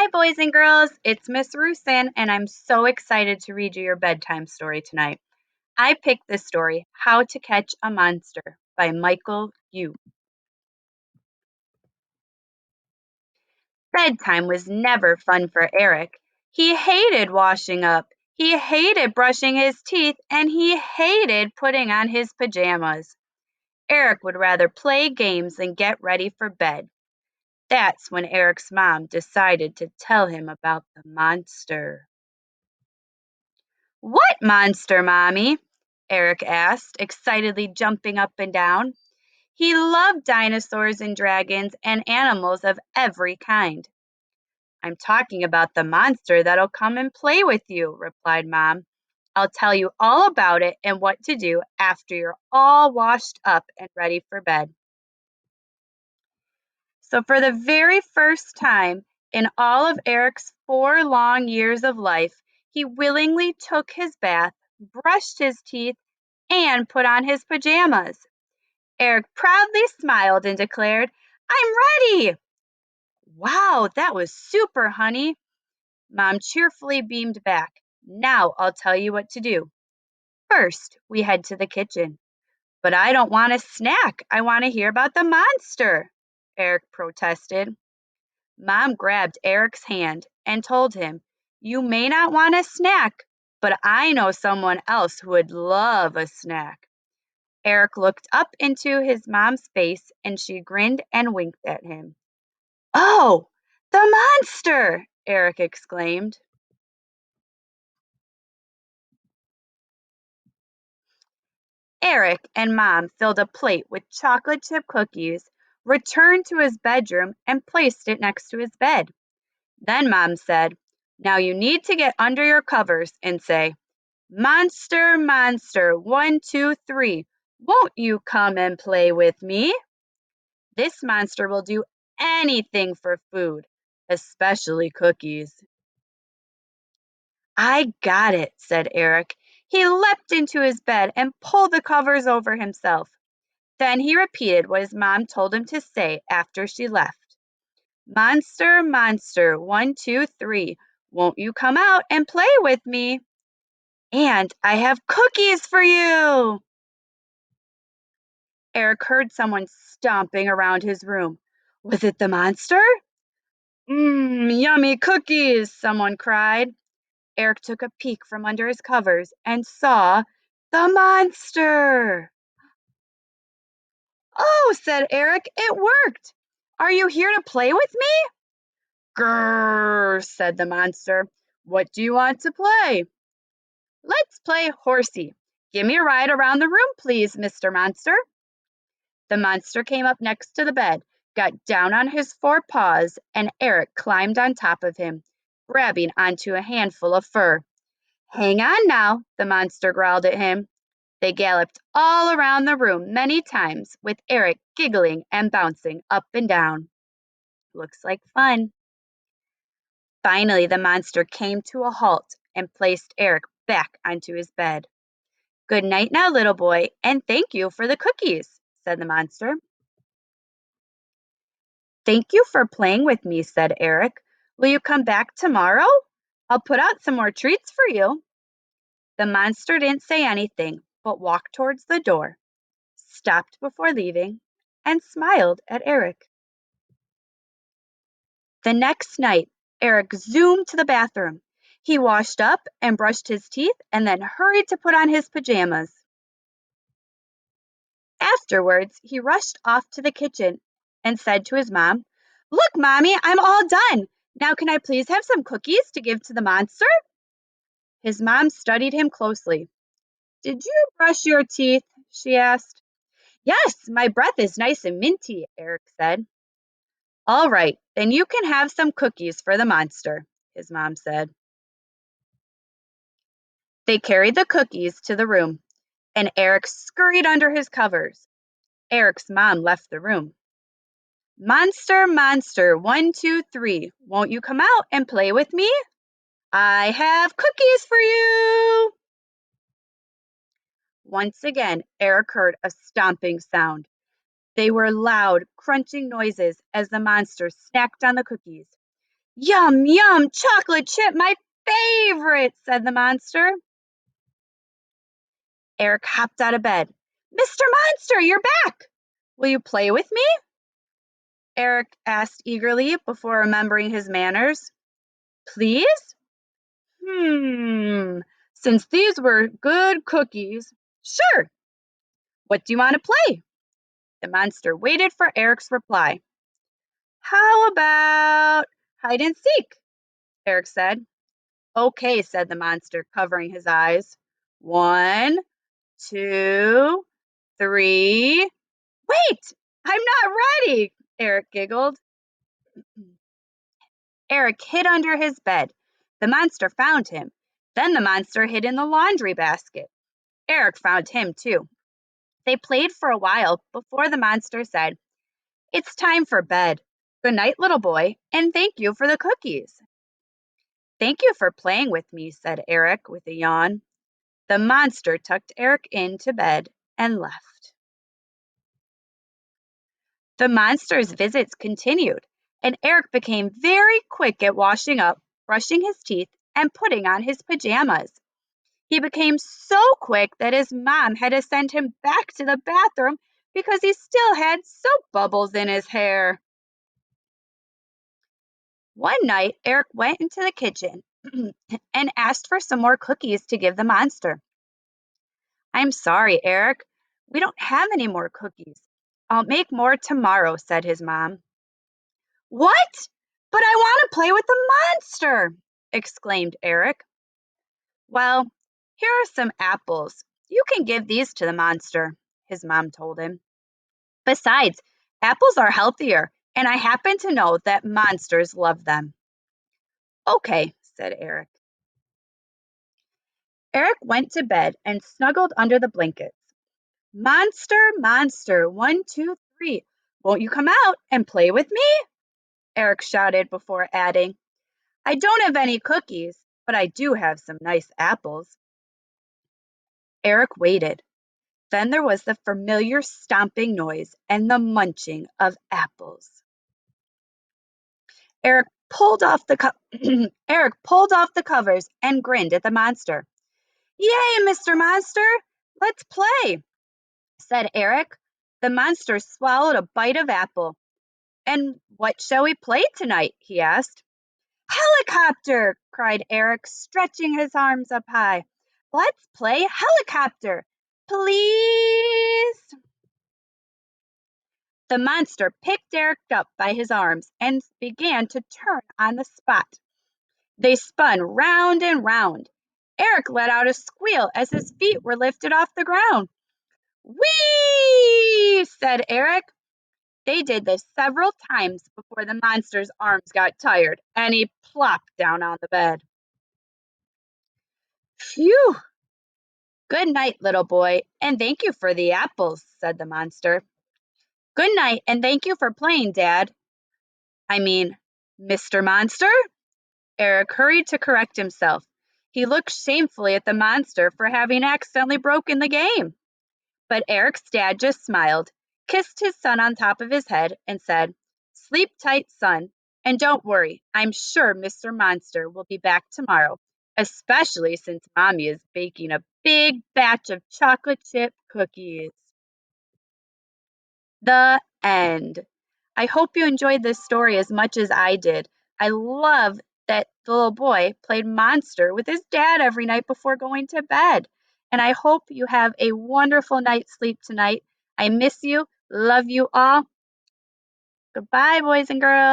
Hi, boys and girls. It's Miss Rusin, and I'm so excited to read you your bedtime story tonight. I picked this story, How to Catch a Monster, by Michael Yu. Bedtime was never fun for Eric. He hated washing up, he hated brushing his teeth, and he hated putting on his pajamas. Eric would rather play games than get ready for bed. That's when Eric's mom decided to tell him about the monster. "What monster, Mommy?" Eric asked, excitedly jumping up and down. He loved dinosaurs and dragons and animals of every kind. "I'm talking about the monster that'll come and play with you," replied Mom. "I'll tell you all about it and what to do after you're all washed up and ready for bed." So, for the very first time in all of Eric's 4 long years of life, he willingly took his bath, brushed his teeth, and put on his pajamas. Eric proudly smiled and declared, "I'm ready." "Wow, that was super, honey." Mom cheerfully beamed back. "Now I'll tell you what to do. First, we head to the kitchen." "But I don't want a snack. I want to hear about the monster," Eric protested. Mom grabbed Eric's hand and told him, "You may not want a snack, but I know someone else who would love a snack." Eric looked up into his mom's face and she grinned and winked at him. "Oh, the monster!" Eric exclaimed. Eric and Mom filled a plate with chocolate chip cookies, returned to his bedroom, and placed it next to his bed. Then Mom said, "Now you need to get under your covers and say, 'Monster, monster, 1, 2, 3, won't you come and play with me?' This monster will do anything for food, especially cookies." "I got it," said Eric. He leapt into his bed and pulled the covers over himself. Then he repeated what his mom told him to say after she left. "Monster, monster, 1, 2, 3, won't you come out and play with me? And I have cookies for you." Eric heard someone stomping around his room. Was it the monster? Yummy cookies," someone cried. Eric took a peek from under his covers and saw the monster. "Oh," said Eric, "it worked. Are you here to play with me?" "Grrr," said the monster. "What do you want to play?" "Let's play horsey. Give me a ride around the room, please, Mr. Monster." The monster came up next to the bed, got down on his 4 paws, and Eric climbed on top of him, grabbing onto a handful of fur. "Hang on now," the monster growled at him. They galloped all around the room many times, with Eric giggling and bouncing up and down. "Looks like fun." Finally, the monster came to a halt and placed Eric back onto his bed. "Good night now, little boy, and thank you for the cookies," said the monster. "Thank you for playing with me," said Eric. "Will you come back tomorrow? I'll put out some more treats for you." The monster didn't say anything, but walked towards the door, stopped before leaving, and smiled at Eric. The next night, Eric zoomed to the bathroom. He washed up and brushed his teeth and then hurried to put on his pajamas. Afterwards, he rushed off to the kitchen and said to his mom, "Look, Mommy, I'm all done. Now can I please have some cookies to give to the monster?" His mom studied him closely. "Did you brush your teeth?" she asked. "Yes, my breath is nice and minty," Eric said. "All right, then you can have some cookies for the monster," his mom said. They carried the cookies to the room, and Eric scurried under his covers. Eric's mom left the room. "Monster, monster, 1, 2, 3, won't you come out and play with me? I have cookies for you." Once again, Eric heard a stomping sound. They were loud, crunching noises as the monster snacked on the cookies. Yum, yum, chocolate chip, my favorite, said the monster. Eric hopped out of bed. Mr. Monster, you're back! Will you play with me? Eric asked eagerly before remembering his manners. Please? Since these were good cookies, sure. What do you want to play? The monster waited for Eric's reply. How about hide and seek? Eric said. Okay, said the monster, covering his eyes. 1, 2, 3. Wait, I'm not ready, Eric giggled. Eric hid under his bed. The monster found him. Then the monster hid in the laundry basket. Eric found him too. They played for a while before the monster said, It's time for bed. Good night, little boy, and thank you for the cookies. Thank you for playing with me, said Eric with a yawn. The monster tucked Eric into bed and left. The monster's visits continued, and Eric became very quick at washing up, brushing his teeth, and putting on his pajamas. He became so quick that his mom had to send him back to the bathroom because he still had soap bubbles in his hair. One night, Eric went into the kitchen and asked for some more cookies to give the monster. I'm sorry, Eric. We don't have any more cookies. I'll make more tomorrow, said his mom. What? But I want to play with the monster, exclaimed Eric. Well, here are some apples. You can give these to the monster, his mom told him. Besides, apples are healthier, and I happen to know that monsters love them. Okay, said Eric. Eric went to bed and snuggled under the blankets. Monster, monster, 1, 2, 3, won't you come out and play with me? Eric shouted before adding, I don't have any cookies, but I do have some nice apples. Eric waited. Then there was the familiar stomping noise and the munching of apples. Eric pulled off the Eric pulled off the covers and grinned at the monster. Yay, Mr. Monster! Let's play, said Eric. The monster swallowed a bite of apple. And what shall we play tonight? He asked. Helicopter! Cried Eric, stretching his arms up high. Let's play helicopter, please. The monster picked Eric up by his arms and began to turn on the spot. They spun round and round. Eric let out a squeal as his feet were lifted off the ground. Whee! Said Eric. They did this several times before the monster's arms got tired and he plopped down on the bed. Phew! Good night, little boy, and thank you for the apples, said the monster. Good night, and thank you for playing, Dad. I mean, Mr. Monster? Eric hurried to correct himself. He looked shamefully at the monster for having accidentally broken the game. But Eric's dad just smiled, kissed his son on top of his head, and said, Sleep tight, son, and don't worry. I'm sure Mr. Monster will be back tomorrow, especially since Mommy is baking a big batch of chocolate chip cookies. The end. I hope you enjoyed this story as much as I did. I love that the little boy played monster with his dad every night before going to bed. And I hope you have a wonderful night's sleep tonight. I miss you. Love you all. Goodbye, boys and girls.